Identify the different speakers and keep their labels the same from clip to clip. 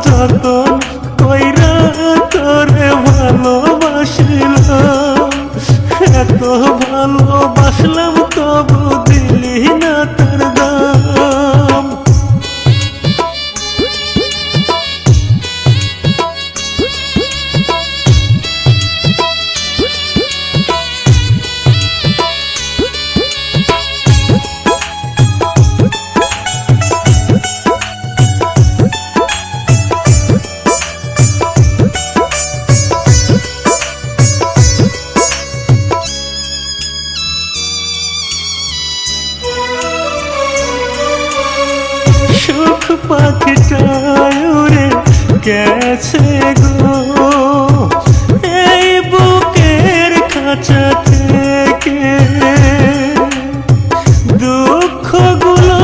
Speaker 1: যতন কইরা তোরে ভালোবাসিলাম, এত ভালোবাসলাম তবু দিলি না তার দাম। সুখ পাখিটা উড়ে গেছে গো এই বুকের খাঁচা থেকে, দুঃখগুলো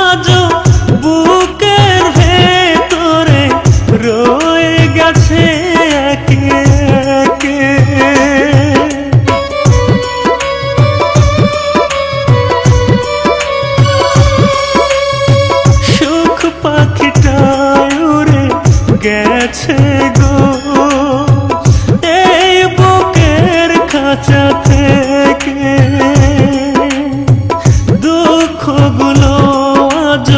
Speaker 1: আজ বুকের ভেতরে রয়ে গেছে একে একে। পাখিটা উড়ে গেছে গো এই বুকের খাঁচা থেকে, দুঃখগুলো আজ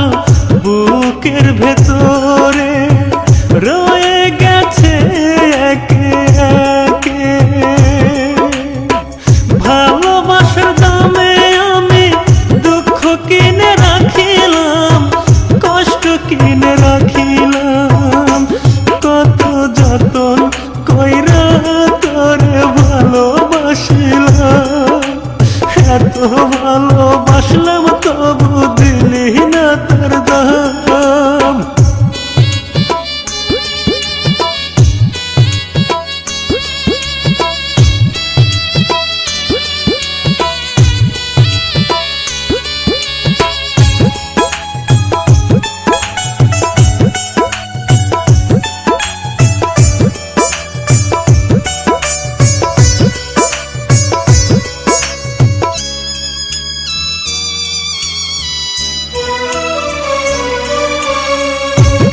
Speaker 1: বুকের ভেতরে রয়ে গেছে একে একে। ভালোবাসার দামে আমি দুঃখ কিনে রাখিলাম, কষ্ট কিনে রাখিলাম, কত যতন কইরা তোরে ভালোবাসিলাম, এত ভালোবাসলাম তবু দিলি না তার দাম।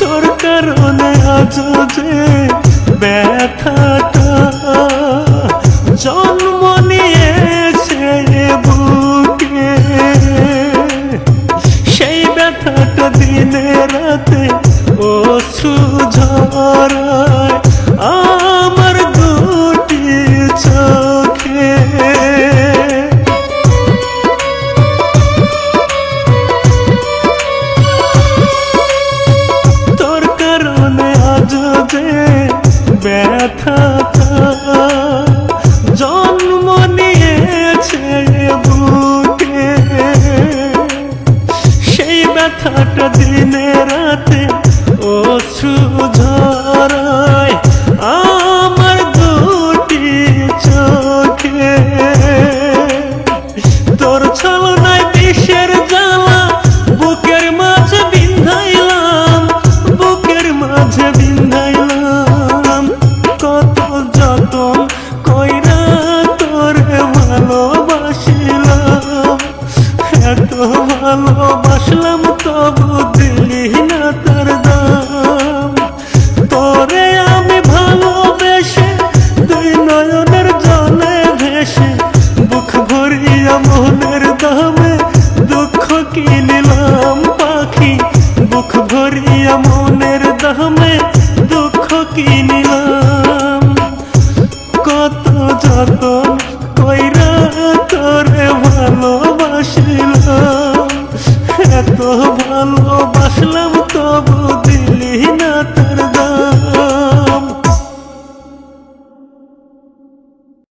Speaker 1: তোর কারণে আজ যে ব্যথাটা জন্ম নিয়েছে বুকে, সেই ব্যথাটা দিনে রাতে অশ্রু ঝরায় আমার দুটি চোখে। ব্যথাটা জন্ম নিয়েছে বুকে, সেই ব্যথাটা দিনে রাতে অশ্রু ঝরায় আমার দুটি চোখে। তোর ছলনায় বিষের জ্বালা বুকের মাঝে বিন্ধাইলাম, বুকের মাঝে বিন্ধাইলাম, কত যতন কইরা তোরে ভালোবাসিলাম, এত ভালোবাসলাম তবু দিলি না তার দাম। তোরে আমি ভালোবেসে দুই নয়নের জলে ভেসে, বুক ভরিয়া মনের দামে দুঃখ কিনিলাম পাখি, বুক ভরিয়া মনের দামে দুঃখ কিনিলাম, কত যতন কইরা তোরে ভালোবাসিলাম, এত ভালোবাসলাম